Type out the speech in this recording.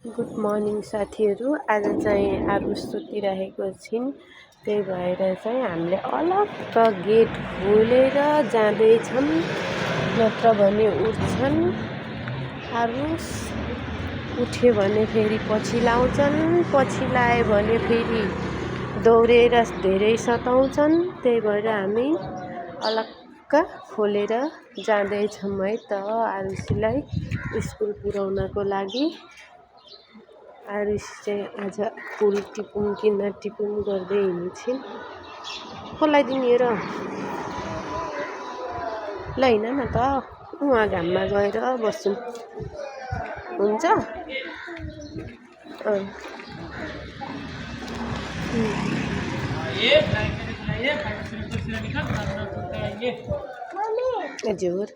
Good morning साथीहरू। आज चाहिँ आरुस सुतिरहेको छिन्, त्यही भएर चाहिँ हामीले अलग्ग गेट खोलेर जाँदैछौँ, नत्र भने उठ्छन्। आरुस उठ्यो भने फेरि पछि लाउँछन्, पछि लायो भने फेरि दौडेर धेरै सताउँछन्। त्यही भएर हामी अलग्ग खोलेर जाँदैछौँ है त आरुसीलाई स्कुल पुर्याउनको लागि। आरुस चाहिँ आज फुल टिपुङ कि नटिपुङ गर्दै हिँड्छिन्। खोलाइदिने र ल हिँड न त, उहाँ घाममा गएर बस्छौँ हुन्छ। हजुर